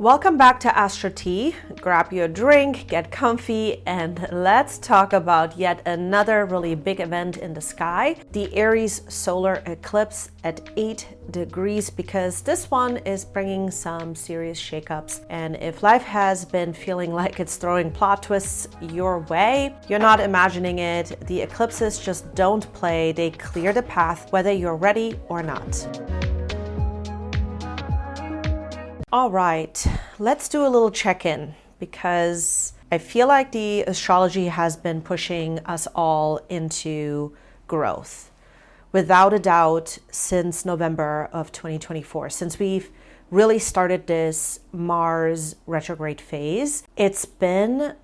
Welcome back to AstroTea. Grab your drink, get comfy, and let's talk about yet another really big event in the sky, the Aries solar eclipse at 8 degrees, because this one is bringing some serious shakeups. And if life has been feeling like it's throwing plot twists your way, you're not imagining it. The eclipses just don't play. They clear the path whether you're ready or not. All right, let's do a little check-in because I feel like the astrology has been pushing us all into growth. Without a doubt, since November of 2024, since we've really started this Mars retrograde phase, it's been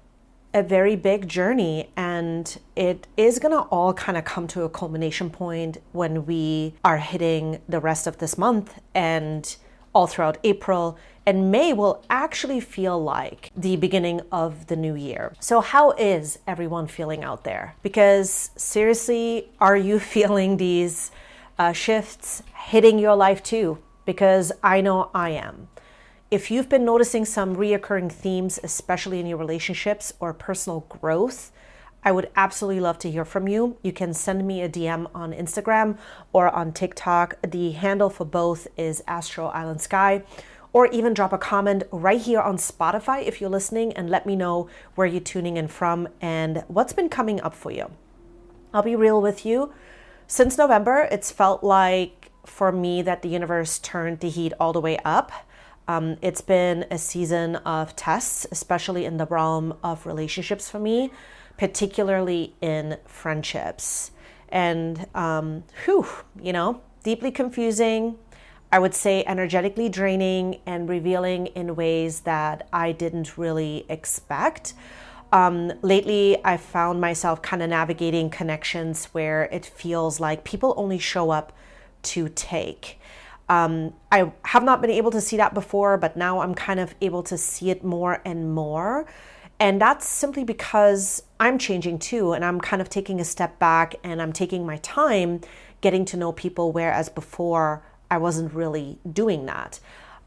a very big journey, and it is gonna all kind of come to a culmination point when we are hitting the rest of this month and all throughout April, and May will actually feel like the beginning of the new year. So how is everyone feeling out there? Because seriously, are you feeling these shifts hitting your life too? Because I know I am. If you've been noticing some reoccurring themes, especially in your relationships or personal growth, I would absolutely love to hear from you. You can send me a DM on Instagram or on TikTok. The handle for both is Aylin Sky, or even drop a comment right here on Spotify if you're listening and let me know where you're tuning in from and what's been coming up for you. I'll be real with you. Since November, it's felt like for me that the universe turned the heat all the way up. It's been a season of tests, especially in the realm of relationships for me, particularly in friendships. And, deeply confusing, I would say energetically draining and revealing in ways that I didn't really expect. Lately, I found myself kind of navigating connections where it feels like people only show up to take. I have not been able to see that before, but now I'm kind of able to see it more and more. And that's simply because I'm changing too, and I'm kind of taking a step back and I'm taking my time getting to know people, whereas before I wasn't really doing that.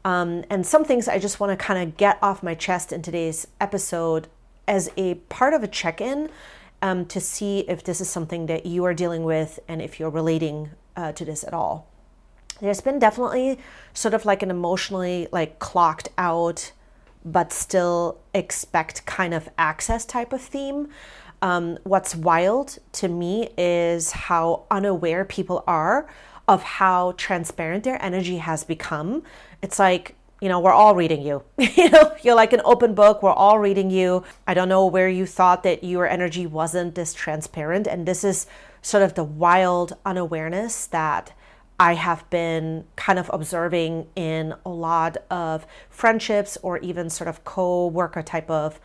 And some things I just want to kind of get off my chest in today's episode as a part of a check-in to see if this is something that you are dealing with and if you're relating to this at all. There's been definitely sort of like an emotionally clocked out but still expect kind of access type of theme. What's wild to me is how unaware people are of how transparent their energy has become. It's like, we're all reading you. You're like an open book. We're all reading you. I don't know where you thought that your energy wasn't this transparent. And this is sort of the wild unawareness that I have been kind of observing in a lot of friendships or even sort of co-worker type of,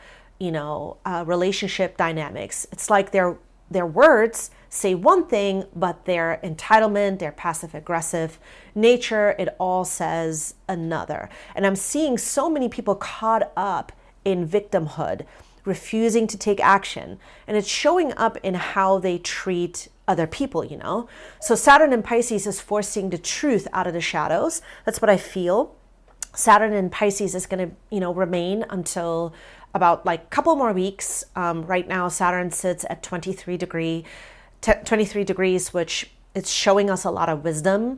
relationship dynamics. It's like their words say one thing, but their entitlement, their passive aggressive nature, it all says another. And I'm seeing so many people caught up in victimhood, refusing to take action. And it's showing up in how they treat other people, So Saturn in Pisces is forcing the truth out of the shadows. That's what I feel. Saturn in Pisces is going to, remain until about a couple more weeks. Right now, Saturn sits at 23 degrees, which it's showing us a lot of wisdom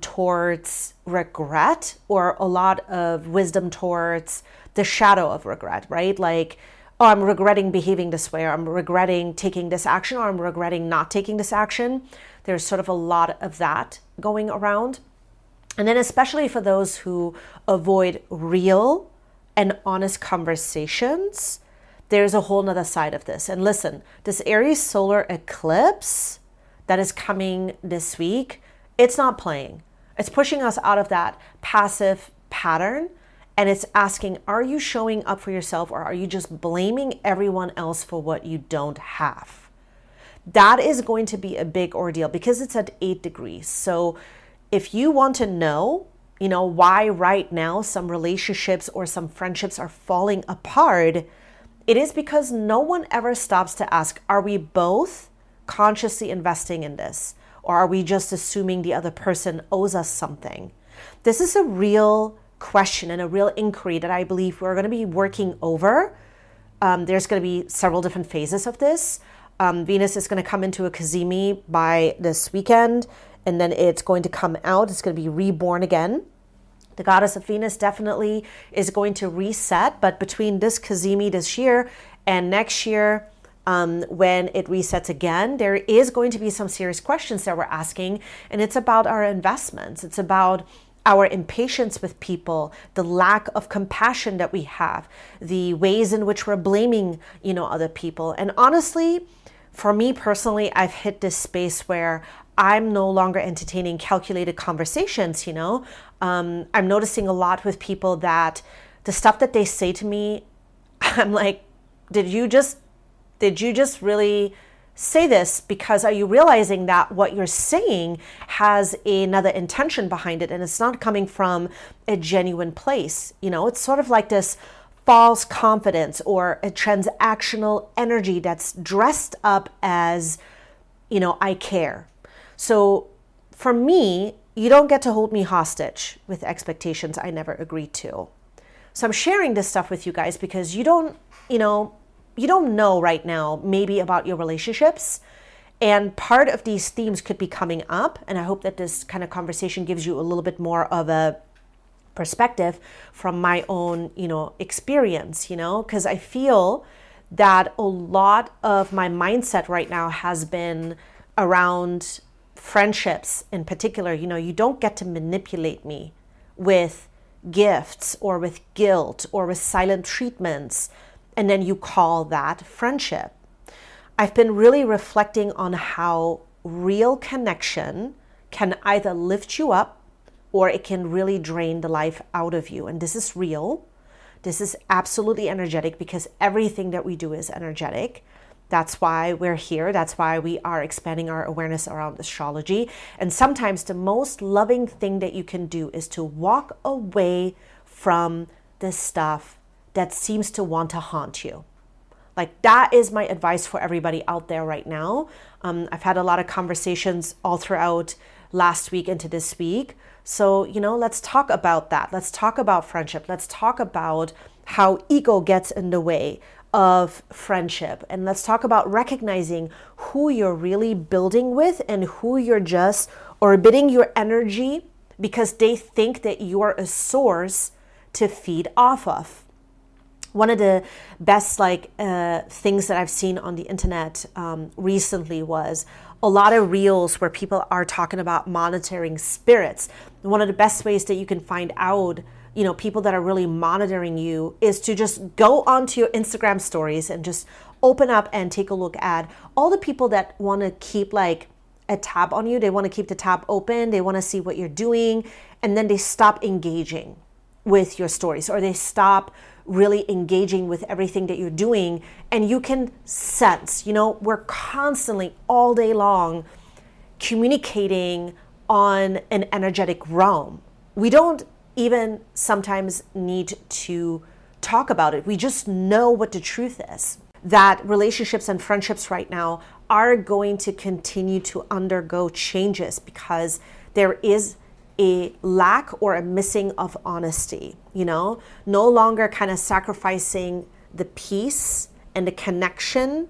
towards regret, or a lot of wisdom towards the shadow of regret, right? Oh, I'm regretting behaving this way, or I'm regretting taking this action, or I'm regretting not taking this action. There's sort of a lot of that going around. And then especially for those who avoid real and honest conversations, there's a whole nother side of this. And listen, this Aries solar eclipse that is coming this week, it's not playing. It's pushing us out of that passive pattern. And it's asking, are you showing up for yourself, or are you just blaming everyone else for what you don't have? That is going to be a big ordeal because it's at 8 degrees. So if you want to know, why right now some relationships or some friendships are falling apart, it is because no one ever stops to ask, are we both consciously investing in this? Or are we just assuming the other person owes us something? This is a real question and a real inquiry that I believe we're going to be working over. There's going to be several different phases of this. Venus is going to come into a Cazimi by this weekend, and then it's going to come out. It's going to be reborn again. The goddess of Venus definitely is going to reset, but between this Cazimi this year and next year, when it resets again, there is going to be some serious questions that we're asking, and it's about our investments. It's about our impatience with people, the lack of compassion that we have, the ways in which we're blaming, other people. And honestly, for me personally, I've hit this space where I'm no longer entertaining calculated conversations, I'm noticing a lot with people that the stuff that they say to me, I'm like, did you just really say this? Because are you realizing that what you're saying has another intention behind it, and it's not coming from a genuine place? It's sort of like this false confidence or a transactional energy that's dressed up as, I care. So for me, you don't get to hold me hostage with expectations I never agreed to. So I'm sharing this stuff with you guys because you don't know right now maybe about your relationships, and part of these themes could be coming up, and I hope that this kind of conversation gives you a little bit more of a perspective from my own experience, because I feel that a lot of my mindset right now has been around friendships in particular. You don't get to manipulate me with gifts or with guilt or with silent treatments, and then you call that friendship. I've been really reflecting on how real connection can either lift you up or it can really drain the life out of you. And this is real. This is absolutely energetic, because everything that we do is energetic. That's why we're here. That's why we are expanding our awareness around astrology. And sometimes the most loving thing that you can do is to walk away from this stuff that seems to want to haunt you. Like, that is my advice for everybody out there right now. I've had a lot of conversations all throughout last week into this week. So, let's talk about that. Let's talk about friendship. Let's talk about how ego gets in the way of friendship. And let's talk about recognizing who you're really building with and who you're just orbiting your energy because they think that you're a source to feed off of. One of the best things that I've seen on the internet recently was a lot of reels where people are talking about monitoring spirits. One of the best ways that you can find out, people that are really monitoring you is to just go onto your Instagram stories and just open up and take a look at all the people that want to keep a tab on you. They want to keep the tab open. They want to see what you're doing. And then they stop engaging with your stories, or they stop really engaging with everything that you're doing. And you can sense, we're constantly all day long communicating on an energetic realm. We don't even sometimes need to talk about it. We just know what the truth is. That relationships and friendships right now are going to continue to undergo changes because there is a lack or a missing of honesty, no longer kind of sacrificing the peace and the connection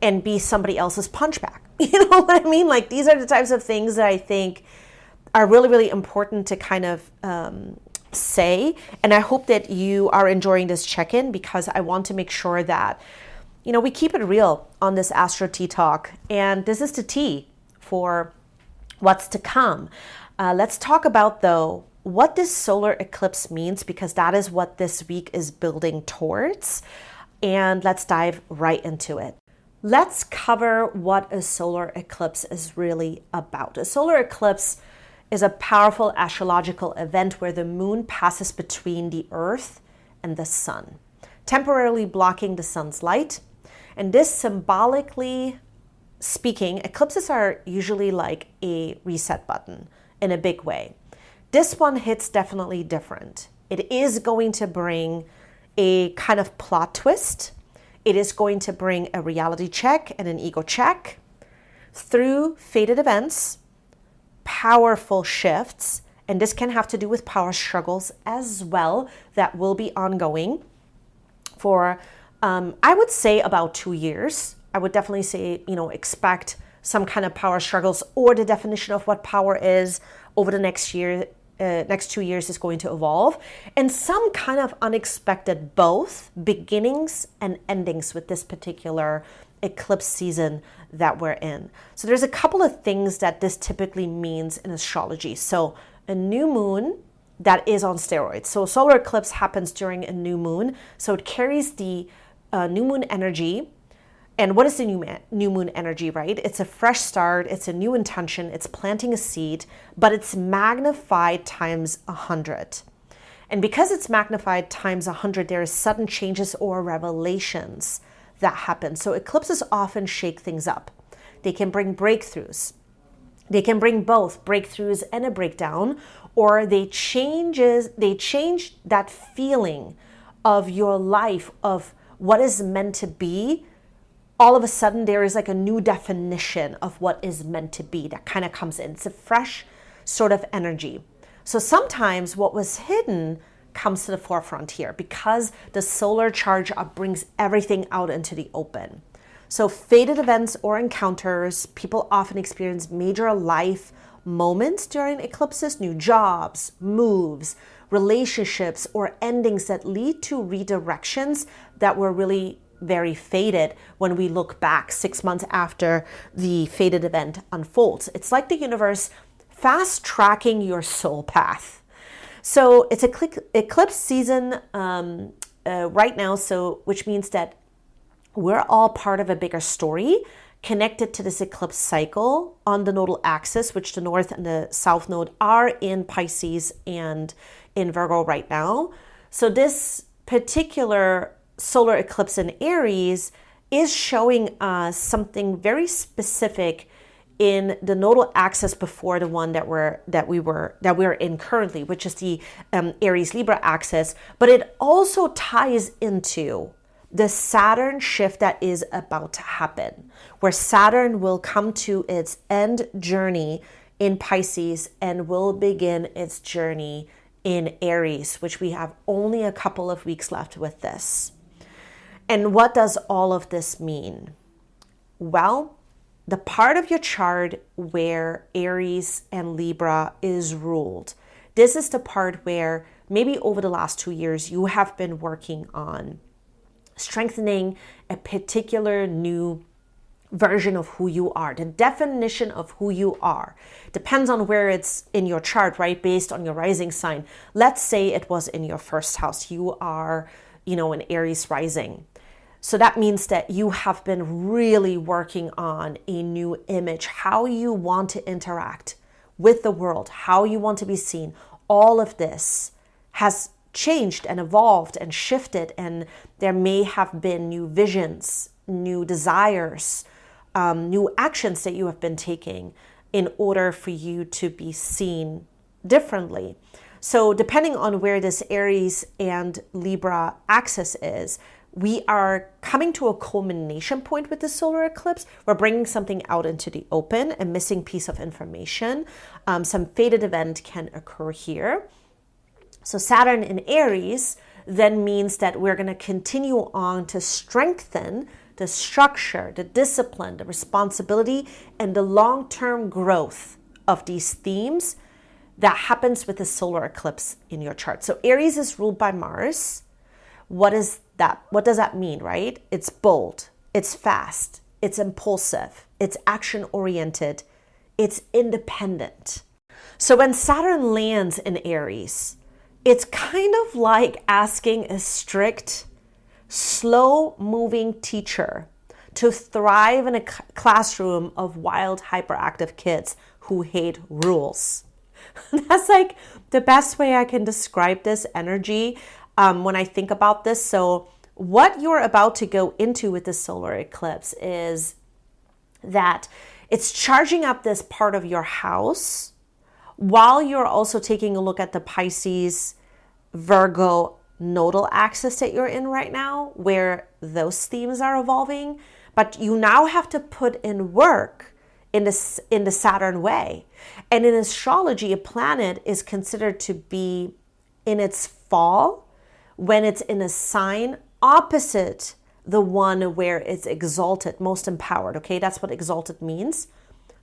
and be somebody else's punchback. You know what I mean? These are the types of things that I think are really, really important to kind of say. And I hope that you are enjoying this check-in, because I want to make sure that, we keep it real on this Astro Tea Talk. And this is the tea for what's to come. Let's talk about, though, what this solar eclipse means, because that is what this week is building towards. And let's dive right into it. Let's cover what a solar eclipse is really about. A solar eclipse is a powerful astrological event where the moon passes between the earth and the sun, temporarily blocking the sun's light. And this, symbolically speaking, eclipses are usually like a reset button in a big way. This one hits definitely different. It is going to bring a kind of plot twist. It is going to bring a reality check and an ego check through fated events, powerful shifts, And this can have to do with power struggles as well that will be ongoing for, I would say, about 2 years. I would definitely say, expect some kind of power struggles, or the definition of what power is over the next 2 years is going to evolve, and some kind of unexpected both beginnings and endings with this particular eclipse season that we're in. So there's a couple of things that this typically means in astrology. So a new moon that is on steroids. So solar eclipse happens during a new moon. So it carries the new moon energy. And what is the new moon energy, right? It's a fresh start. It's a new intention. It's planting a seed, but it's magnified times 100. And because it's magnified times 100, there is sudden changes or revelations that happen. So eclipses often shake things up. They can bring breakthroughs. They can bring both breakthroughs and a breakdown, or they change that feeling of your life, of what is meant to be. All of a sudden, there is like a new definition of what is meant to be that kind of comes in. It's a fresh sort of energy. So sometimes what was hidden comes to the forefront here because the solar charge up brings everything out into the open. So fated events or encounters, people often experience major life moments during eclipses, new jobs, moves, relationships, or endings that lead to redirections that were really very fated when we look back 6 months after the fated event unfolds. It's like the universe fast tracking your soul path. So it's eclipse season right now, so which means that we're all part of a bigger story connected to this eclipse cycle on the nodal axis, which the north and the south node are in Pisces and in Virgo right now. So this particular solar eclipse in Aries is showing us something very specific in the nodal axis before the one that we're in currently, which is the Aries Libra axis. But it also ties into the Saturn shift that is about to happen, where Saturn will come to its end journey in Pisces and will begin its journey in Aries, which we have only a couple of weeks left with this. And what does all of this mean? Well, the part of your chart where Aries and Libra is ruled, this is the part where maybe over the last 2 years you have been working on strengthening a particular new version of who you are. The definition of who you are depends on where it's in your chart, right? Based on your rising sign. Let's say it was in your first house. You are, an Aries rising. So that means that you have been really working on a new image, how you want to interact with the world, how you want to be seen. All of this has changed and evolved and shifted, and there may have been new visions, new desires, new actions that you have been taking in order for you to be seen differently. So depending on where this Aries and Libra axis is, we are coming to a culmination point with the solar eclipse. We're bringing something out into the open, a missing piece of information. Some fated event can occur here. So Saturn in Aries then means that we're going to continue on to strengthen the structure, the discipline, the responsibility, and the long-term growth of these themes that happens with the solar eclipse in your chart. So Aries is ruled by Mars. What is that? What does that mean, right? It's bold, it's fast, it's impulsive, it's action-oriented, it's independent. So when Saturn lands in Aries, it's kind of like asking a strict, slow-moving teacher to thrive in a classroom of wild, hyperactive kids who hate rules. That's like the best way I can describe this energy when I think about this. So what you're about to go into with the solar eclipse is that it's charging up this part of your house while you're also taking a look at the Pisces, Virgo nodal axis that you're in right now, where those themes are evolving. But you now have to put in work in the Saturn way. And in astrology, a planet is considered to be in its fall when it's in a sign opposite the one where it's exalted, most empowered. Okay, that's what exalted means.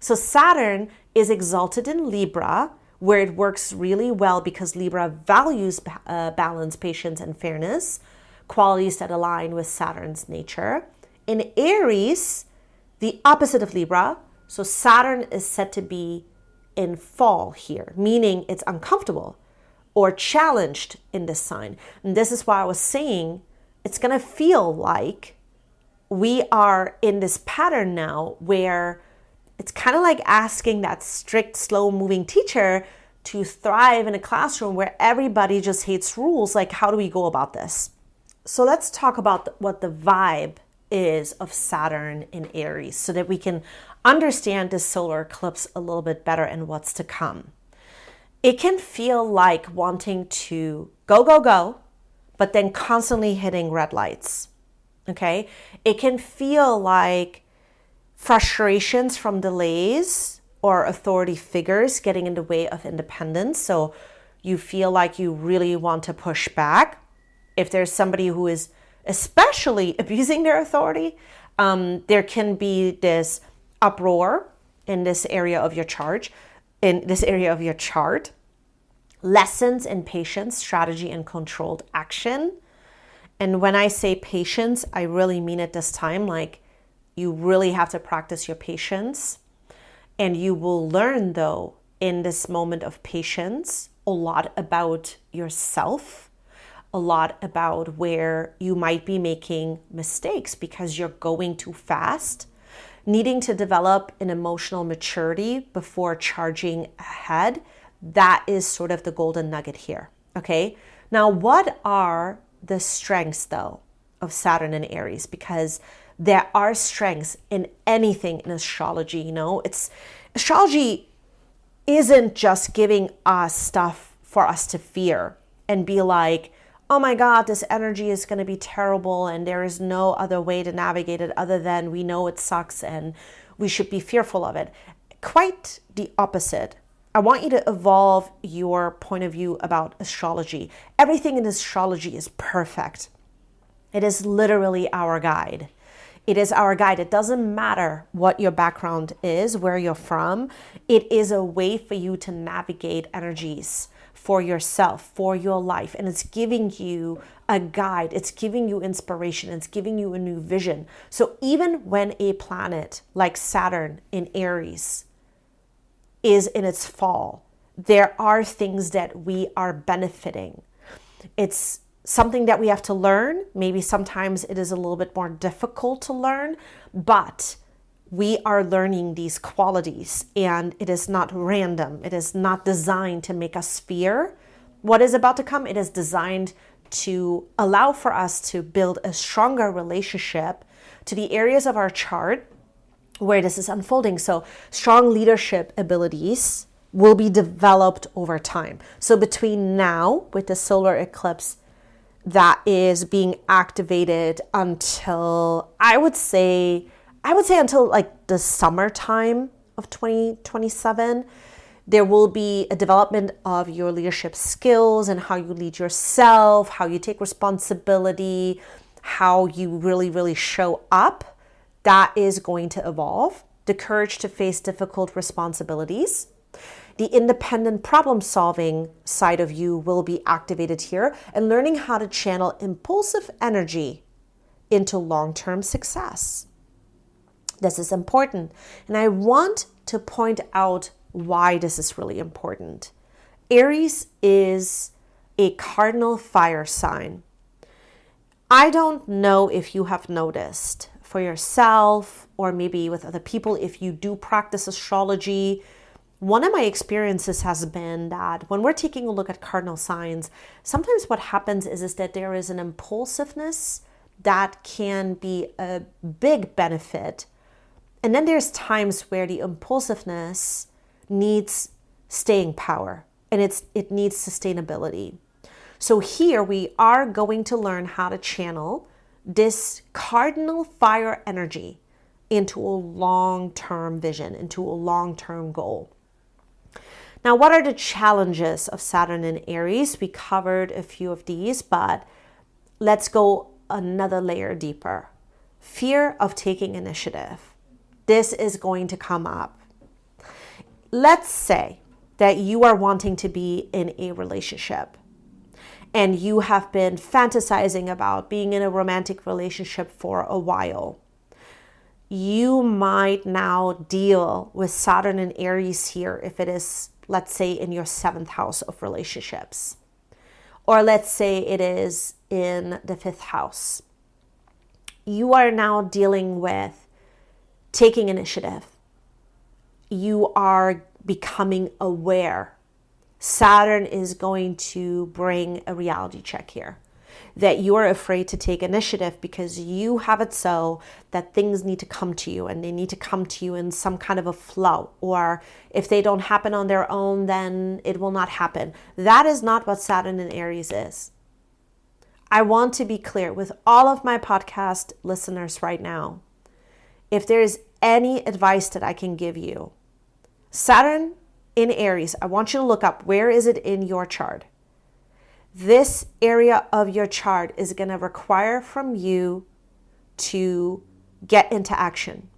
So Saturn is exalted in Libra, where it works really well because Libra values balance, patience, and fairness, qualities that align with Saturn's nature. In Aries, the opposite of Libra, so Saturn is said to be in fall here, meaning it's uncomfortable or challenged in this sign. And this is why I was saying it's going to feel like we are in this pattern now where it's kind of like asking that strict, slow-moving teacher to thrive in a classroom where everybody just hates rules. Like, how do we go about this? So let's talk about what the vibe is of Saturn in Aries so that we can understand this solar eclipse a little bit better and what's to come. It can feel like wanting to go, go, go, but then constantly hitting red lights, okay? It can feel like frustrations from delays or authority figures getting in the way of independence. So you feel like you really want to push back. If there's somebody who is especially abusing their authority, there can be this uproar in this area of your chart, lessons in patience, strategy, and controlled action. And when I say patience, I really mean it this time. Like, you really have to practice your patience. And you will learn, though, in this moment of patience, a lot about yourself, a lot about where you might be making mistakes because you're going too fast, needing to develop an emotional maturity before charging ahead. That is sort of the golden nugget here, okay? Now, what are the strengths, though, of Saturn and Aries? Because there are strengths in anything in astrology, you know? Astrology isn't just giving us stuff for us to fear and be like, oh my God, this energy is going to be terrible and there is no other way to navigate it other than we know it sucks and we should be fearful of it. Quite the opposite. I want you to evolve your point of view about astrology. Everything in astrology is perfect. It is literally our guide. It is our guide. It doesn't matter what your background is, where you're from. It is a way for you to navigate energies for yourself, for your life. And it's giving you a guide. It's giving you inspiration. It's giving you a new vision. So even when a planet like Saturn in Aries is in its fall, there are things that we are benefiting. It's something that we have to learn. Maybe sometimes it is a little bit more difficult to learn, but we are learning these qualities and it is not random. It is not designed to make us fear what is about to come. It is designed to allow for us to build a stronger relationship to the areas of our chart where this is unfolding. So strong leadership abilities will be developed over time. So between now with the solar eclipse that is being activated until I would say until like the summertime of 2027, there will be a development of your leadership skills and how you lead yourself, how you take responsibility, how you really, really show up. That is going to evolve. The courage to face difficult responsibilities. The independent problem-solving side of you will be activated here, and learning how to channel impulsive energy into long-term success. This is important, and I want to point out why this is really important. Aries is a cardinal fire sign. I don't know if you have noticed for yourself or maybe with other people, if you do practice astrology, one of my experiences has been that when we're taking a look at cardinal signs, sometimes what happens is that there is an impulsiveness that can be a big benefit. And then there's times where the impulsiveness needs staying power and it needs sustainability. So here we are going to learn how to channel this cardinal fire energy into a long-term vision, into a long-term goal. Now, what are the challenges of Saturn in Aries? We covered a few of these, but let's go another layer deeper. Fear of taking initiative. This is going to come up. Let's say that you are wanting to be in a relationship and you have been fantasizing about being in a romantic relationship for a while. You might now deal with Saturn and Aries here if it is, let's say, in your 7th house of relationships. Or let's say it is in the 5th house. You are now dealing with taking initiative. You are becoming aware. Saturn is going to bring a reality check here. That you are afraid to take initiative because you have it so that things need to come to you, and they need to come to you in some kind of a flow. Or if they don't happen on their own, then it will not happen. That is not what Saturn in Aries is. I want to be clear with all of my podcast listeners right now. If there is any advice that I can give you, Saturn in Aries, I want you to look up, where is it in your chart? This area of your chart is going to require from you to get into action,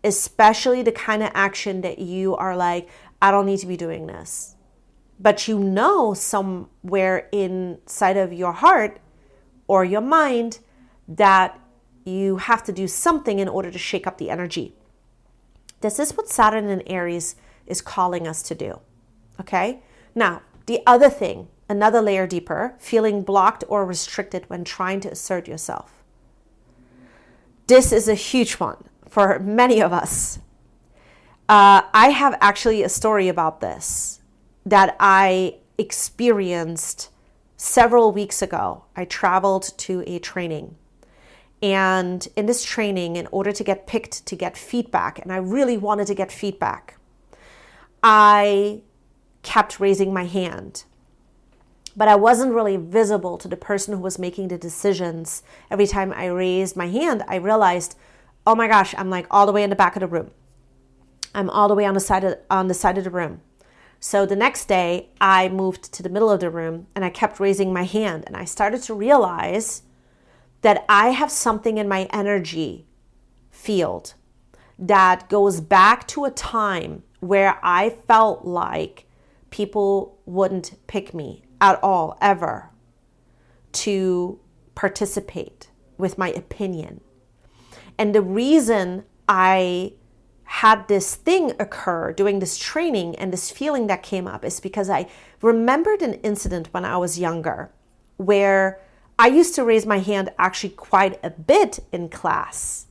especially the kind of action that you are like, I don't need to be doing this. But you know somewhere inside of your heart or your mind that you have to do something in order to shake up the energy. This is what Saturn in Aries is calling us to do. Okay? Now, the other thing, another layer deeper, feeling blocked or restricted when trying to assert yourself. This is a huge one for many of us. I have actually a story about this that I experienced several weeks ago. I traveled to a training. And in this training, in order to get picked to get feedback, and I really wanted to get feedback, I kept raising my hand. But I wasn't really visible to the person who was making the decisions. Every time I raised my hand, I realized, oh my gosh, I'm like all the way in the back of the room. I'm all the way on the side of the room. So the next day, I moved to the middle of the room and I kept raising my hand. And I started to realize that I have something in my energy field that goes back to a time where I felt like people wouldn't pick me at all, ever, to participate with my opinion. And the reason I had this thing occur during this training and this feeling that came up is because I remembered an incident when I was younger where I used to raise my hand actually quite a bit in class.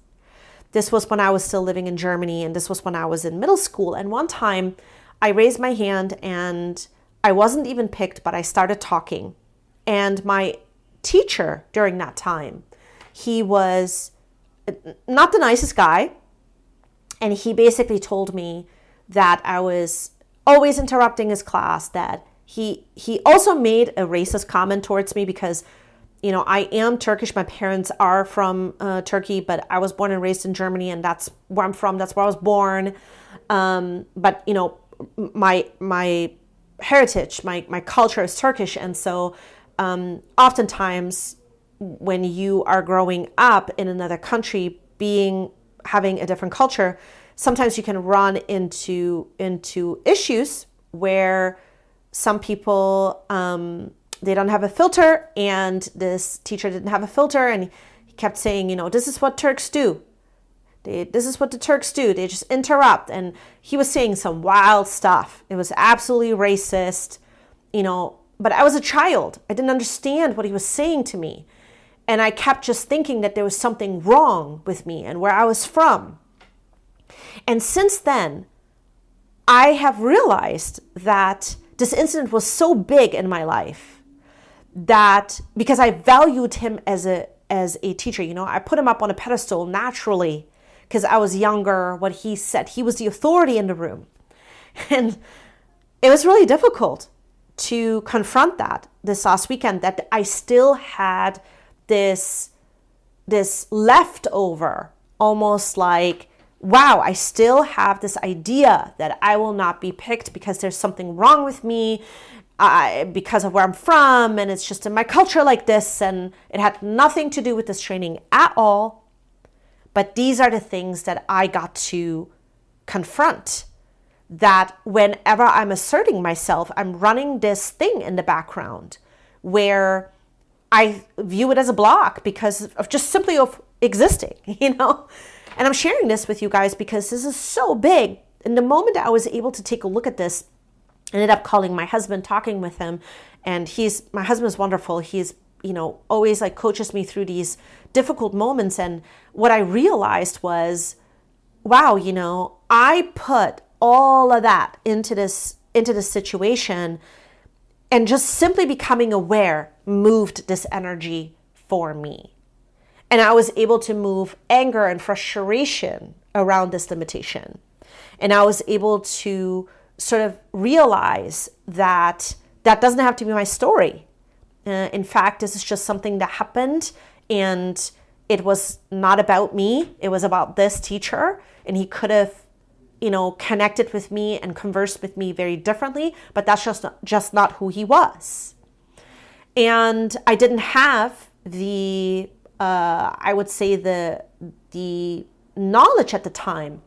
This was when I was still living in Germany, and this was when I was in middle school. And one time I raised my hand and I wasn't even picked, but I started talking. And my teacher during that time, he was not the nicest guy. And he basically told me that I was always interrupting his class, that he also made a racist comment towards me because, you know, I am Turkish. My parents are from Turkey, but I was born and raised in Germany, and that's where I'm from. That's where I was born. But, you know, my heritage, my culture is Turkish. And so oftentimes when you are growing up in another country, having a different culture, sometimes you can run into issues where some people, they don't have a filter, and this teacher didn't have a filter, and he kept saying, you know, this is what Turks do. This is what the Turks do. They just interrupt. And he was saying some wild stuff. It was absolutely racist, you know, but I was a child. I didn't understand what he was saying to me. And I kept just thinking that there was something wrong with me and where I was from. And since then, I have realized that this incident was so big in my life that because I valued him as a teacher, you know, I put him up on a pedestal naturally because I was younger. What he said, he was the authority in the room. And it was really difficult to confront that this last weekend, that I still had this leftover almost like, wow, I still have this idea that I will not be picked because there's something wrong with me, because of where I'm from, and it's just in my culture like this, and it had nothing to do with this training at all. But these are the things that I got to confront, that whenever I'm asserting myself, I'm running this thing in the background where I view it as a block because of just simply of existing, And I'm sharing this with you guys because this is so big. And the moment I was able to take a look at this, I ended up calling my husband, talking with him, and my husband's wonderful. He's, always like coaches me through these difficult moments. And what I realized was, wow, I put all of that into this situation, and just simply becoming aware moved this energy for me. And I was able to move anger and frustration around this limitation. And I was able to sort of realize that doesn't have to be my story. In fact, this is just something that happened, and it was not about me. It was about this teacher, and he could have, connected with me and conversed with me very differently, but that's just not who he was. And I didn't have I would say the knowledge at the time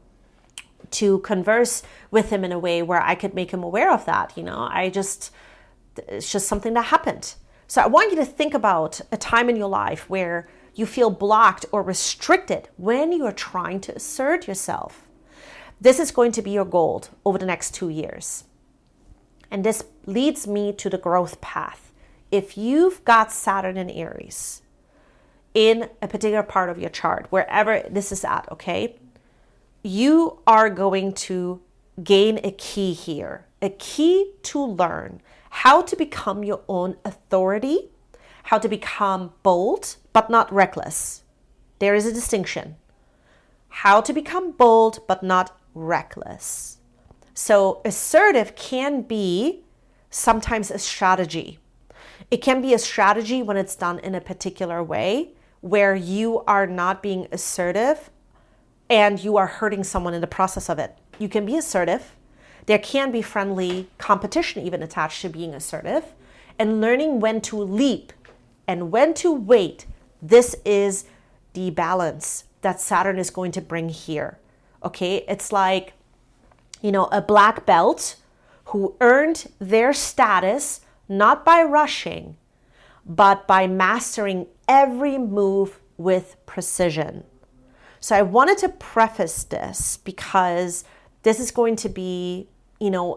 to converse with him in a way where I could make him aware of that. It's just something that happened. So I want you to think about a time in your life where you feel blocked or restricted when you are trying to assert yourself. This is going to be your goal over the next 2 years. And this leads me to the growth path. If you've got Saturn in Aries in a particular part of your chart, wherever this is at, okay, you are going to gain a key here, a key to learn how to become your own authority, how to become bold, but not reckless. There is a distinction. How to become bold, but not reckless. So assertive can be sometimes a strategy. It can be a strategy when it's done in a particular way where you are not being assertive and you are hurting someone in the process of it. You can be assertive. There can be friendly competition even attached to being assertive, and learning when to leap and when to wait. This is the balance that Saturn is going to bring here. Okay, it's like, a black belt who earned their status not by rushing, but by mastering every move with precision. So I wanted to preface this because this is going to be,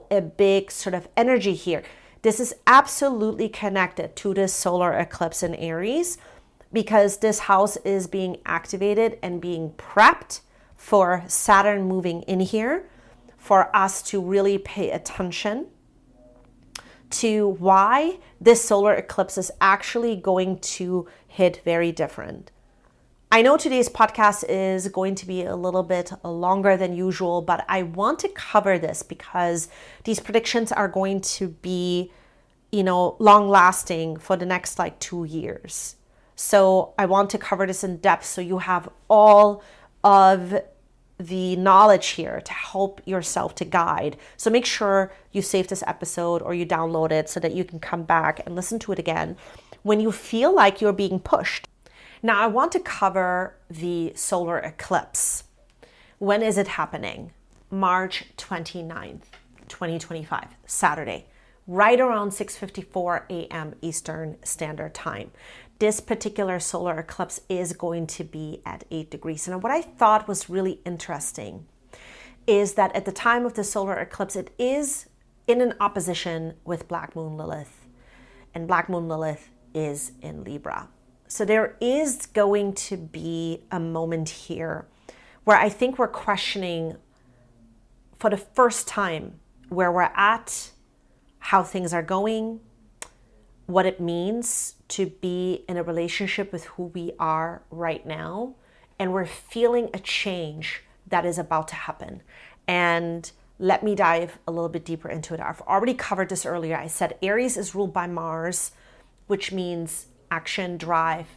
a big sort of energy here. This is absolutely connected to this solar eclipse in Aries because this house is being activated and being prepped for Saturn moving in here, for us to really pay attention to why this solar eclipse is actually going to hit very different. I know today's podcast is going to be a little bit longer than usual, but I want to cover this because these predictions are going to be, long lasting for the next 2 years. So I want to cover this in depth so you have all of the knowledge here to help yourself to guide. So make sure you save this episode or you download it so that you can come back and listen to it again when you feel like you're being pushed. Now, I want to cover the solar eclipse. When is it happening? March 29th, 2025, Saturday, right around 6:54 a.m. Eastern Standard Time. This particular solar eclipse is going to be at 8 degrees. And what I thought was really interesting is that at the time of the solar eclipse, it is in an opposition with Black Moon Lilith. And Black Moon Lilith is in Libra. So there is going to be a moment here where I think we're questioning for the first time where we're at, how things are going, what it means to be in a relationship with who we are right now. And we're feeling a change that is about to happen. And let me dive a little bit deeper into it. I've already covered this earlier. I said Aries is ruled by Mars, which means action, drive,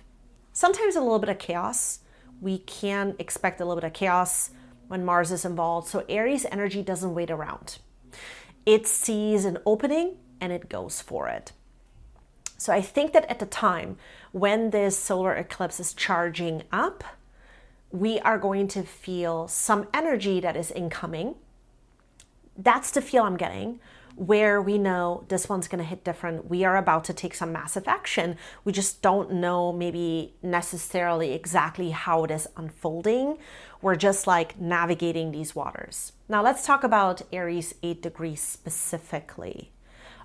sometimes a little bit of chaos, We can expect a little bit of chaos when Mars is involved. So Aries energy doesn't wait around. It sees an opening and it goes for it. So I think that at the time when this solar eclipse is charging up, we are going to feel some energy that is incoming. That's the feel I'm getting, where we know this one's going to hit different. We are about to take some massive action. We just don't know maybe necessarily exactly how it is unfolding. We're just like navigating these waters. Now let's talk about Aries 8 degrees specifically.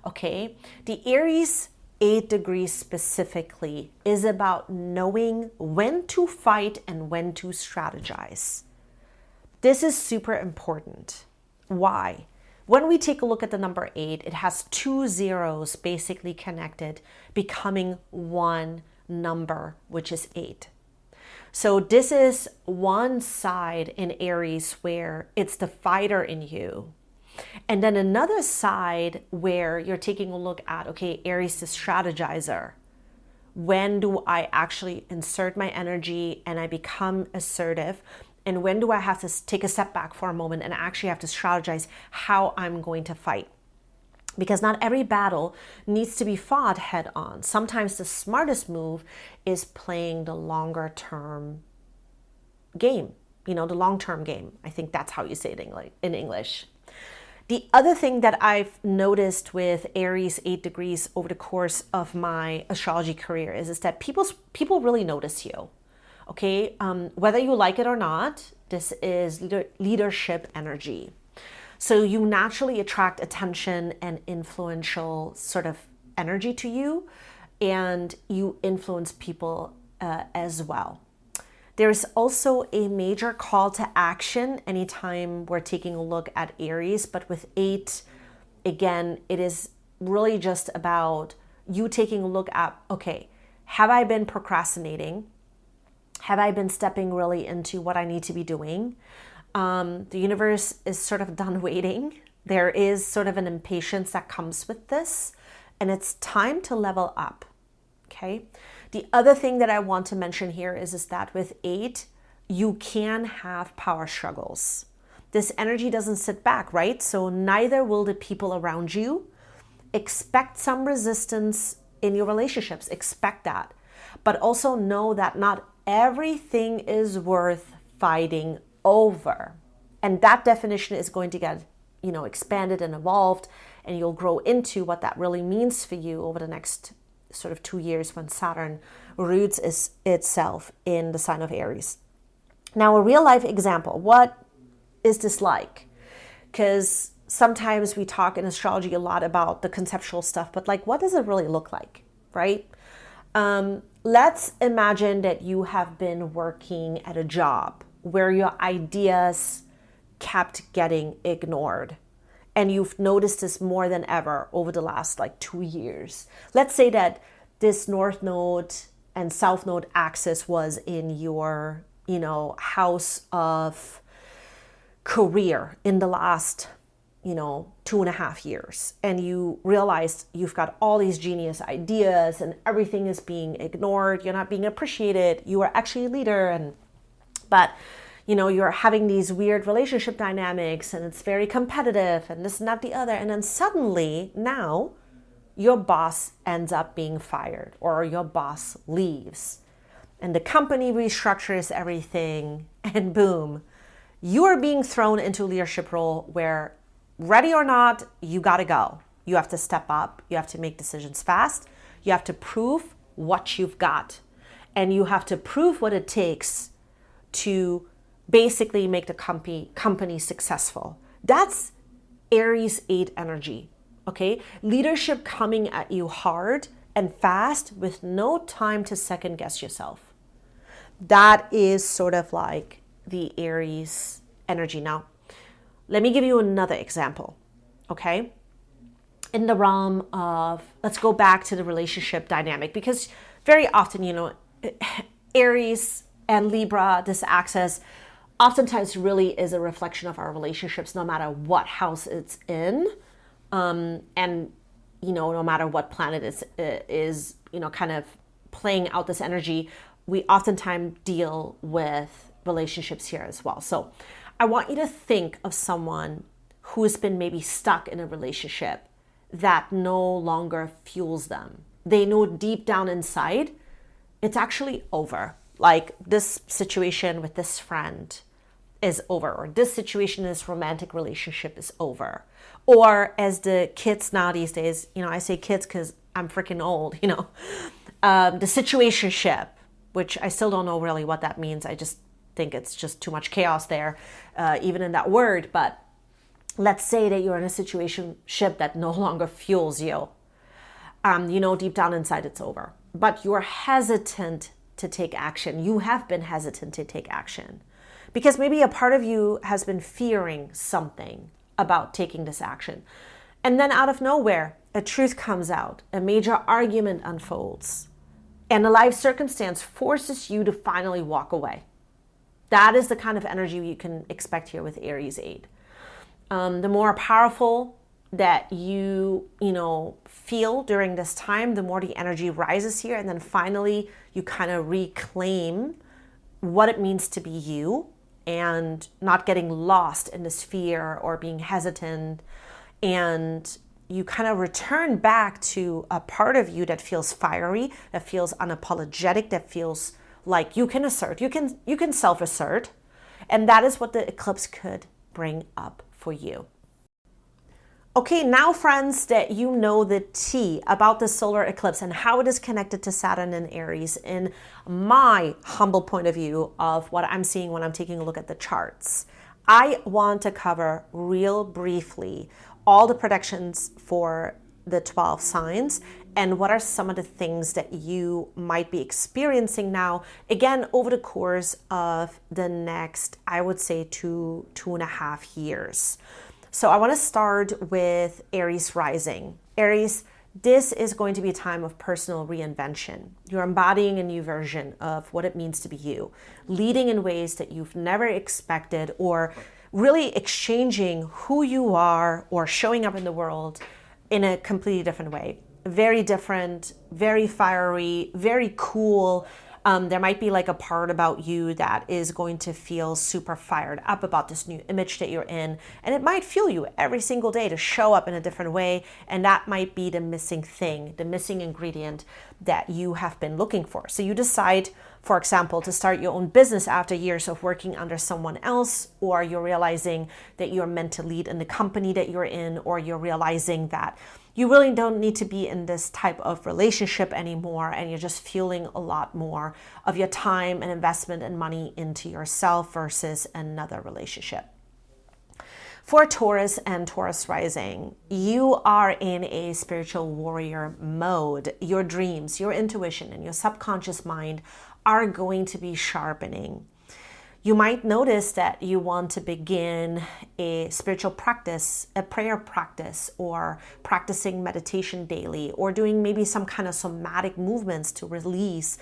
Okay, the Aries 8 degrees specifically is about knowing when to fight and when to strategize. This is super important. Why? When we take a look at the number 8, it has 2 zeros basically connected, becoming one number, which is 8. So this is one side in Aries where it's the fighter in you. And then another side where you're taking a look at, okay, Aries the strategizer. When do I actually insert my energy and I become assertive? And when do I have to take a step back for a moment and actually have to strategize how I'm going to fight? Because not every battle needs to be fought head on. Sometimes the smartest move is playing the longer term game, the long-term game. I think that's how you say it in English. The other thing that I've noticed with Aries 8 degrees over the course of my astrology career is that people really notice you. Okay, whether you like it or not, this is leadership energy. So you naturally attract attention and influential sort of energy to you, and you influence people as well. There's also a major call to action anytime we're taking a look at Aries, but with 8, again, it is really just about you taking a look at, okay, have I been procrastinating? Have I been stepping really into what I need to be doing? The universe is sort of done waiting. There is sort of an impatience that comes with this, and it's time to level up, okay? The other thing that I want to mention here is that with 8, you can have power struggles. This energy doesn't sit back, right? So neither will the people around you. Expect some resistance in your relationships. Expect that. But also know that not everything is worth fighting over. And that definition is going to get, expanded and evolved, and you'll grow into what that really means for you over the next sort of 2 years when Saturn roots itself in the sign of Aries. Now, a real life example, what is this like? Because sometimes we talk in astrology a lot about the conceptual stuff, but like, what does it really look like, right? Let's imagine that you have been working at a job where your ideas kept getting ignored. And you've noticed this more than ever over the last 2 years. Let's say that this North Node and South Node axis was in your, house of career in the last, 2.5 years. And you realized you've got all these genius ideas and everything is being ignored. You're not being appreciated. You are actually a leader. But you're having these weird relationship dynamics and it's very competitive and this and that, the other. And then suddenly now your boss ends up being fired or your boss leaves and the company restructures everything and boom, you are being thrown into a leadership role where, ready or not, you got to go. You have to step up. You have to make decisions fast. You have to prove what you've got. And you have to prove what it takes to basically make the company successful. That's Aries 8 energy, okay? Leadership coming at you hard and fast with no time to second guess yourself. That is sort of like the Aries energy. Now, let me give you another example, okay? In the realm of, let's go back to the relationship dynamic, because very often, Aries and Libra, this axis, oftentimes really is a reflection of our relationships, no matter what house it's in, and no matter what planet is kind of playing out this energy. we oftentimes deal with relationships here as well. So I want you to think of someone who has been maybe stuck in a relationship that no longer fuels them. They know deep down inside it's actually over. Like this situation with this friend is over, or this situation, this romantic relationship is over. Or as the kids now these days, I say kids because I'm freaking old, the situationship, which I still don't know really what that means. I just think it's just too much chaos there, even in that word. But let's say that you're in a situationship that no longer fuels you. Deep down inside it's over, but you're hesitant to take action. You have been hesitant to take action because maybe a part of you has been fearing something about taking this action. And then out of nowhere, a truth comes out, a major argument unfolds, and a life circumstance forces you to finally walk away. That is the kind of energy you can expect here with Aries 8. The more powerful that you feel during this time, the more the energy rises here. And then finally, you kind of reclaim what it means to be you and not getting lost in this fear or being hesitant. And you kind of return back to a part of you that feels fiery, that feels unapologetic, that feels like you can assert, you can self-assert. And that is what the eclipse could bring up for you. Okay, now friends, that you know the tea about the solar eclipse and how it is connected to Saturn and Aries, in my humble point of view of what I'm seeing when I'm taking a look at the charts, I want to cover real briefly all the predictions for the 12 signs and what are some of the things that you might be experiencing now, again, over the course of the next, I would say, 2.5 years. So I want to start with Aries rising. Aries, this is going to be a time of personal reinvention. You're embodying a new version of what it means to be you, leading in ways that you've never expected, or really exchanging who you are or showing up in the world in a completely different way. Very different, very fiery, very cool. There might be like a part about you that is going to feel super fired up about this new image that you're in. And it might fuel you every single day to show up in a different way. And that might be the missing thing, the missing ingredient that you have been looking for. So you decide, for example, to start your own business after years of working under someone else, or you're realizing that you're meant to lead in the company that you're in, or you're realizing that you really don't need to be in this type of relationship anymore, and you're just fueling a lot more of your time and investment and money into yourself versus another relationship. For Taurus and Taurus rising, you are in a spiritual warrior mode. Your dreams, your intuition, and your subconscious mind are going to be sharpening. You might notice that you want to begin a spiritual practice, a prayer practice, or practicing meditation daily, or doing maybe some kind of somatic movements to release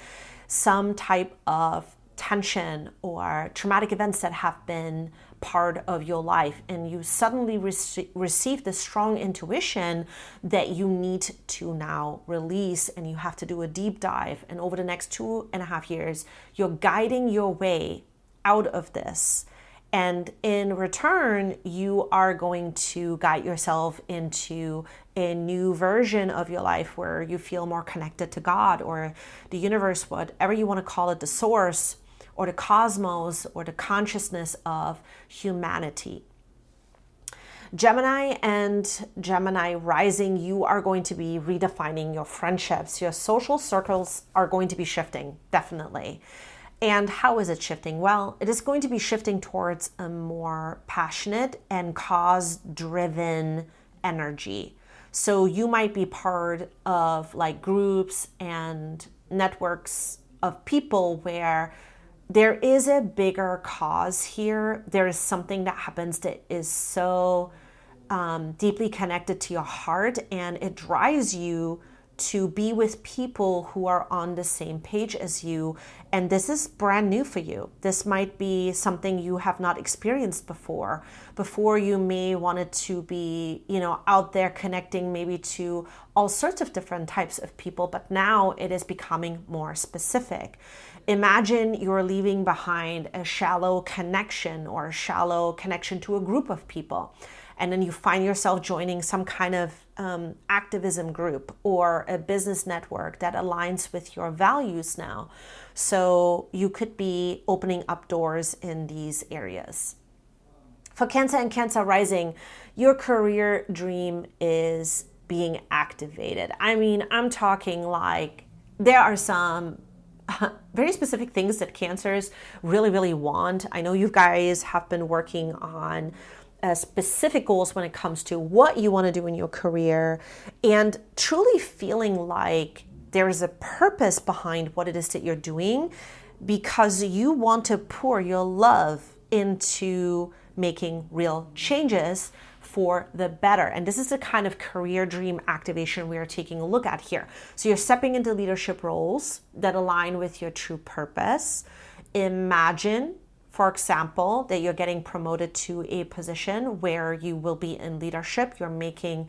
some type of tension or traumatic events that have been part of your life. And you suddenly receive this strong intuition that you need to now release, and you have to do a deep dive. And over the next 2.5 years, you're guiding your way out of this. And in return, you are going to guide yourself into a new version of your life where you feel more connected to God or the universe, whatever you want to call it, the source or the cosmos or the consciousness of humanity. Gemini and Gemini rising, you are going to be redefining your friendships. Your social circles are going to be shifting, definitely. And how is it shifting? Well, it is going to be shifting towards a more passionate and cause-driven energy. So you might be part of like groups and networks of people where there is a bigger cause here. There is something that happens that is so deeply connected to your heart, and it drives you to be with people who are on the same page as you. And this is brand new for you. This might be something you have not experienced before. Before, you may wanted to be, out there connecting maybe to all sorts of different types of people, but now it is becoming more specific. Imagine you're leaving behind a shallow connection or a shallow connection to a group of people. And then you find yourself joining some kind of activism group or a business network that aligns with your values now. So you could be opening up doors in these areas. For Cancer and Cancer rising, your career dream is being activated. I mean, I'm talking like there are some very specific things that Cancers really, really want. I know you guys have been working on specific goals when it comes to what you want to do in your career and truly feeling like there is a purpose behind what it is that you're doing, because you want to pour your love into making real changes for the better. And this is the kind of career dream activation we are taking a look at here. So you're stepping into leadership roles that align with your true purpose. Imagine, for example, that you're getting promoted to a position where you will be in leadership. You're making,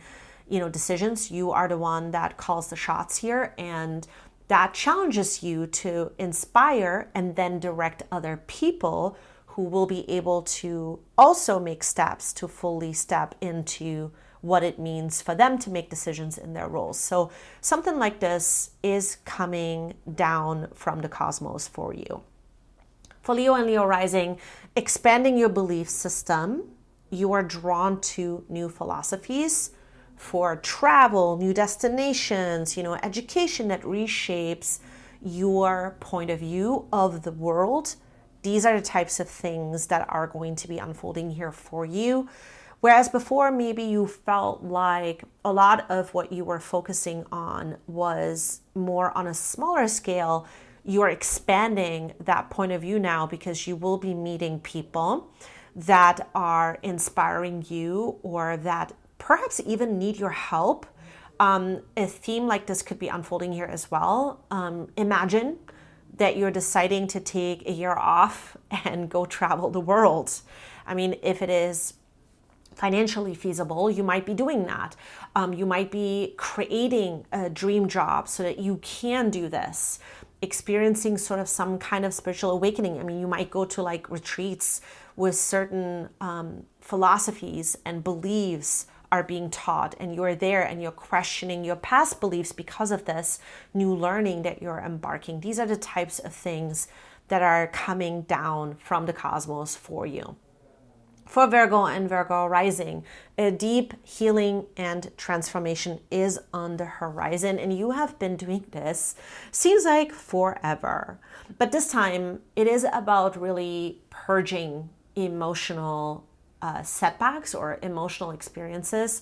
decisions. You are the one that calls the shots here, and that challenges you to inspire and then direct other people who will be able to also make steps to fully step into what it means for them to make decisions in their roles. So something like this is coming down from the cosmos for you. For Leo and Leo rising, expanding your belief system, you are drawn to new philosophies for travel, new destinations, education that reshapes your point of view of the world. These are the types of things that are going to be unfolding here for you. Whereas before, maybe you felt like a lot of what you were focusing on was more on a smaller scale. You are expanding that point of view now because you will be meeting people that are inspiring you or that perhaps even need your help. A theme like this could be unfolding here as well. Imagine that you're deciding to take a year off and go travel the world. I mean, if it is financially feasible, you might be doing that. You might be creating a dream job so that you can do this, experiencing sort of some kind of spiritual awakening. I mean, you might go to like retreats with certain philosophies and beliefs are being taught, and you're there and you're questioning your past beliefs because of this new learning that you're embarking. These are the types of things that are coming down from the cosmos for you. For Virgo and Virgo rising, a deep healing and transformation is on the horizon, and you have been doing this, seems like forever. But this time, it is about really purging emotional setbacks or emotional experiences.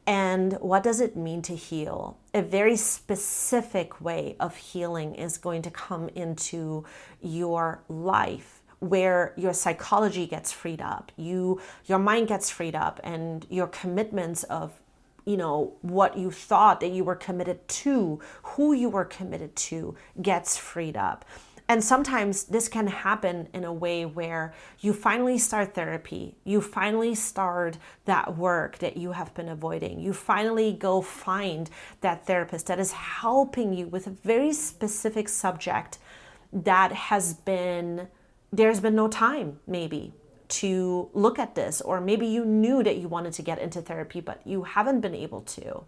And what does it mean to heal? A very specific way of healing is going to come into your life, where your psychology gets freed up, your mind gets freed up, and your commitments of, what you thought that you were committed to, who you were committed to, gets freed up. And sometimes this can happen in a way where you finally start therapy, you finally start that work that you have been avoiding, you finally go find that therapist that is helping you with a very specific subject that there's been no time maybe to look at this, or maybe you knew that you wanted to get into therapy, but you haven't been able to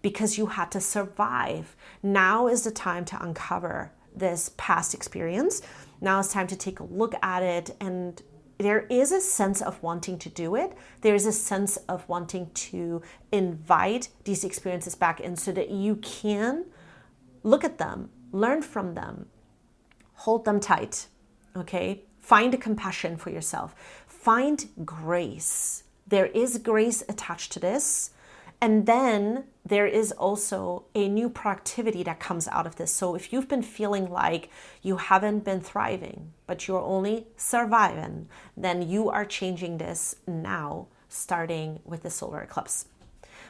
because you had to survive. Now is the time to uncover this past experience. Now it's time to take a look at it, and there is a sense of wanting to do it. There is a sense of wanting to invite these experiences back in so that you can look at them, learn from them, hold them tight, okay? Find a compassion for yourself. Find grace. There is grace attached to this. And then there is also a new productivity that comes out of this. So if you've been feeling like you haven't been thriving, but you're only surviving, then you are changing this now, starting with the solar eclipse.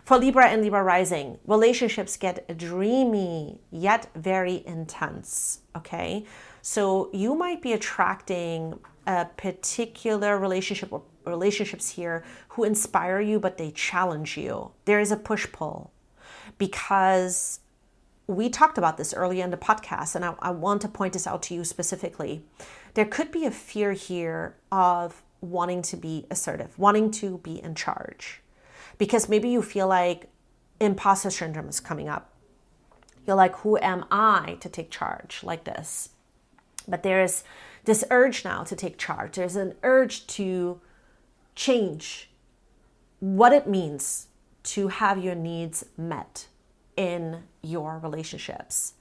For Libra and Libra rising, relationships get dreamy yet very intense, okay? So you might be attracting a particular relationship or relationships here who inspire you, but they challenge you. There is a push-pull because we talked about this earlier in the podcast, and I want to point this out to you specifically. There could be a fear here of wanting to be assertive, wanting to be in charge, because maybe you feel like imposter syndrome is coming up. You're like, who am I to take charge like this? But there is this urge now to take charge. There's an urge to change what it means to have your needs met in your relationships.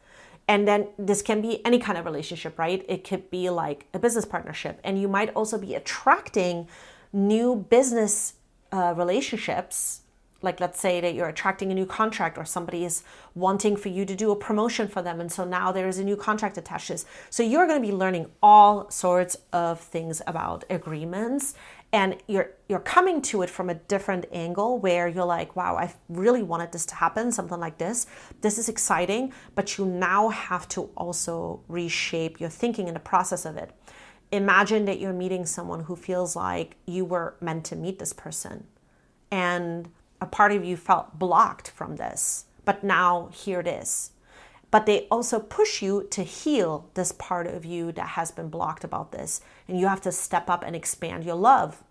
And then this can be any kind of relationship, right? It could be like a business partnership. And you might also be attracting new business relationships. Like, let's say that you're attracting a new contract, or somebody is wanting for you to do a promotion for them. And so now there is a new contract attached to this. So you're going to be learning all sorts of things about agreements. And you're coming to it from a different angle where you're like, wow, I really wanted this to happen, something like this. This is exciting, but you now have to also reshape your thinking in the process of it. Imagine that you're meeting someone who feels like you were meant to meet this person, and a part of you felt blocked from this, but now here it is. But they also push you to heal this part of you that has been blocked about this. And you have to step up and expand your love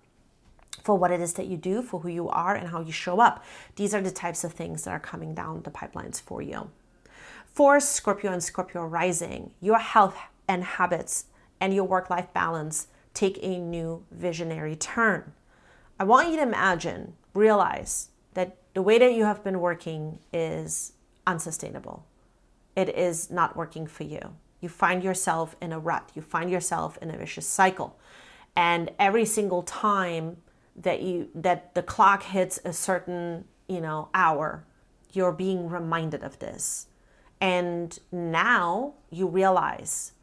for what it is that you do, for who you are, and how you show up. These are the types of things that are coming down the pipelines for you. For Scorpio and Scorpio rising, your health and habits and your work-life balance take a new visionary turn. I want you to realize that the way that you have been working is unsustainable. It is not working for you. You find yourself in a rut. You find yourself in a vicious cycle. And every single time that the clock hits a certain, hour, you're being reminded of this. And now you realize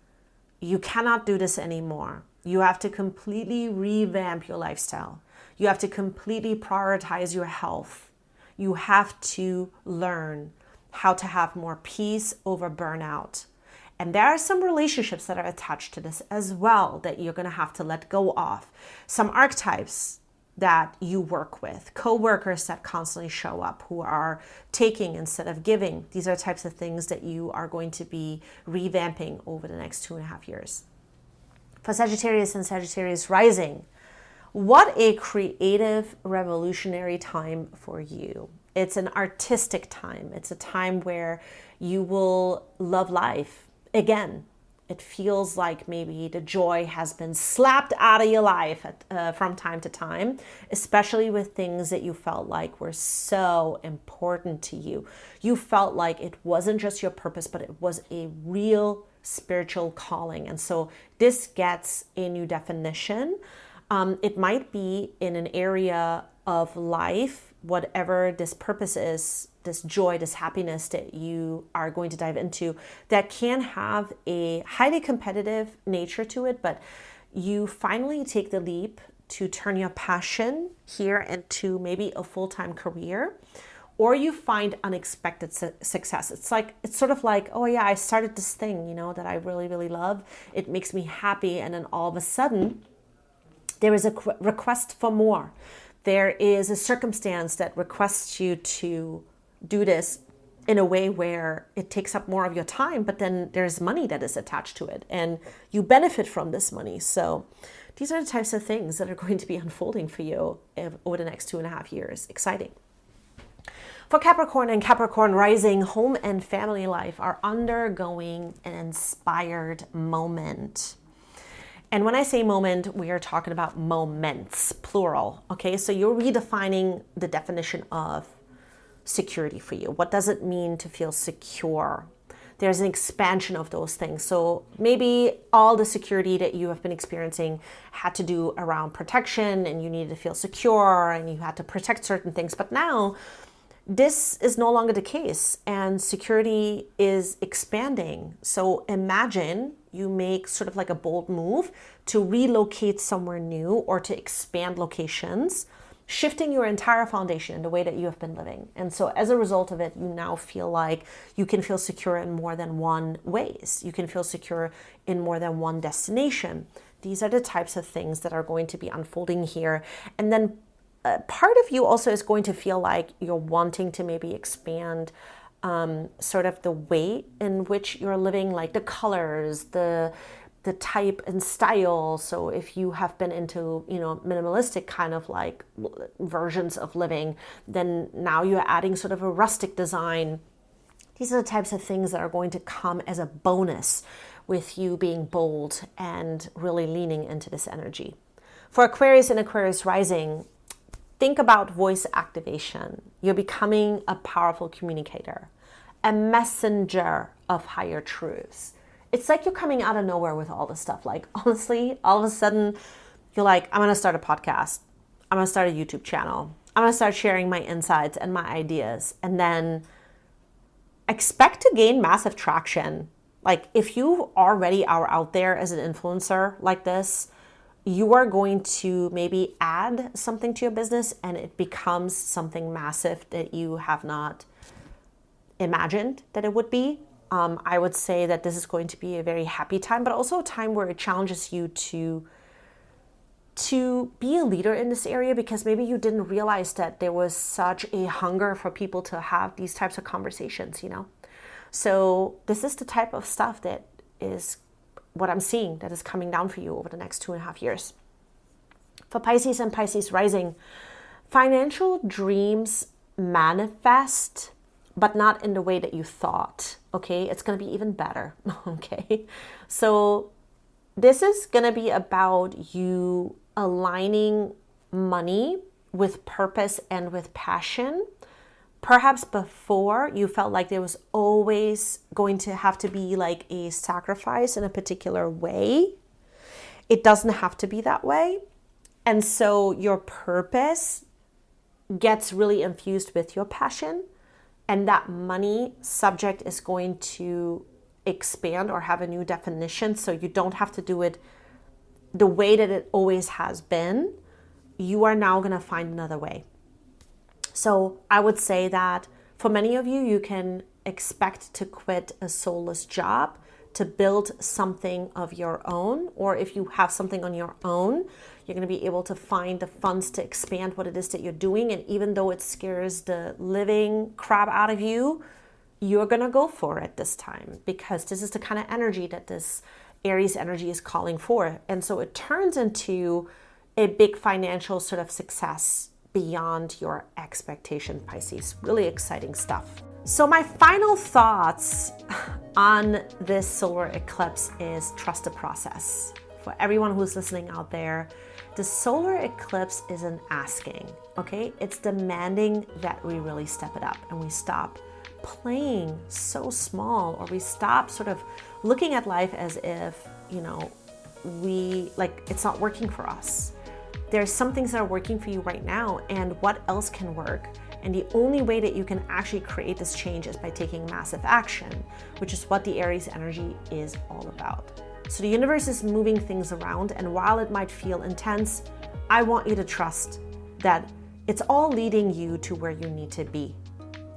you cannot do this anymore. You have to completely revamp your lifestyle. You have to completely prioritize your health. You have to learn how to have more peace over burnout. And there are some relationships that are attached to this as well that you're going to have to let go of. Some archetypes that you work with, co-workers that constantly show up who are taking instead of giving. These are types of things that you are going to be revamping over the next 2.5 years. For Sagittarius and Sagittarius rising, what a creative, revolutionary time for you. It's an artistic time. It's a time where you will love life again. It feels like maybe the joy has been slapped out of your life from time to time, especially with things that you felt like were so important to you. You felt like it wasn't just your purpose, but it was a real spiritual calling. And so this gets a new definition. It might be in an area of life, whatever this purpose is, this joy, this happiness that you are going to dive into, that can have a highly competitive nature to it, but you finally take the leap to turn your passion here into maybe a full-time career, or you find unexpected success. It's sort of like, oh yeah, I started this thing, that I really, really love. It makes me happy. And then all of a sudden, there is a request for more. There is a circumstance that requests you to do this in a way where it takes up more of your time, but then there's money that is attached to it and you benefit from this money. So these are the types of things that are going to be unfolding for you over the next 2.5 years. Exciting. For Capricorn and Capricorn rising, home and family life are undergoing an inspired moment. And when I say moment, we are talking about moments, plural. Okay, so you're redefining the definition of security for you. What does it mean to feel secure? There's an expansion of those things. So maybe all the security that you have been experiencing had to do around protection, and you needed to feel secure and you had to protect certain things. But now this is no longer the case, and security is expanding. So imagine you make sort of like a bold move to relocate somewhere new or to expand locations. shifting your entire foundation in the way that you have been living. And so as a result of it, you now feel like you can feel secure in more than one ways. You can feel secure in more than one destination. These are the types of things that are going to be unfolding here. And then part of you also is going to feel like you're wanting to maybe expand sort of the way in which you're living, like the colors, the type and style. So if you have been into, minimalistic kind of like versions of living, then now you're adding sort of a rustic design. These are the types of things that are going to come as a bonus with you being bold and really leaning into this energy. For Aquarius and Aquarius rising, think about voice activation. You're becoming a powerful communicator, a messenger of higher truths. It's like you're coming out of nowhere with all this stuff. Like, honestly, all of a sudden, you're like, I'm going to start a podcast. I'm going to start a YouTube channel. I'm going to start sharing my insights and my ideas. And then expect to gain massive traction. Like, if you already are out there as an influencer like this, you are going to maybe add something to your business and it becomes something massive that you have not imagined that it would be. I would say that this is going to be a very happy time, but also a time where it challenges you to be a leader in this area, because maybe you didn't realize that there was such a hunger for people to have these types of conversations, So this is the type of stuff that is what I'm seeing that is coming down for you over the next 2.5 years. For Pisces and Pisces rising, financial dreams manifest, but not in the way that you thought, okay? It's going to be even better, okay? So this is going to be about you aligning money with purpose and with passion. Perhaps before you felt like there was always going to have to be like a sacrifice in a particular way. It doesn't have to be that way. And so your purpose gets really infused with your passion, and that money subject is going to expand or have a new definition. So you don't have to do it the way that it always has been. You are now going to find another way. So I would say that for many of you, you can expect to quit a soulless job to build something of your own. Or if you have something on your own, you're going to be able to find the funds to expand what it is that you're doing. And even though it scares the living crap out of you, you're going to go for it this time, because this is the kind of energy that this Aries energy is calling for. And so it turns into a big financial sort of success beyond your expectation, Pisces. Really exciting stuff. So my final thoughts on this solar eclipse is trust the process. For everyone who's listening out there, the solar eclipse isn't asking, okay? It's demanding that we really step it up and we stop playing so small, or we stop sort of looking at life as if, it's not working for us. There's some things that are working for you right now, and what else can work? And the only way that you can actually create this change is by taking massive action, which is what the Aries energy is all about. So the universe is moving things around, and while it might feel intense, I want you to trust that it's all leading you to where you need to be.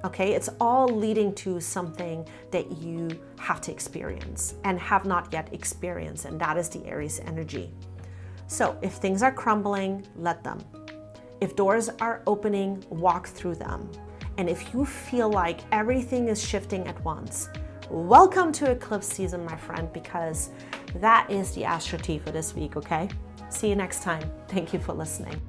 Okay, it's all leading to something that you have to experience and have not yet experienced, and that is the Aries energy. So if things are crumbling, let them. If doors are opening, walk through them. And if you feel like everything is shifting at once, welcome to eclipse season, my friend, because that is the AstroTea for this week, okay? See you next time. Thank you for listening.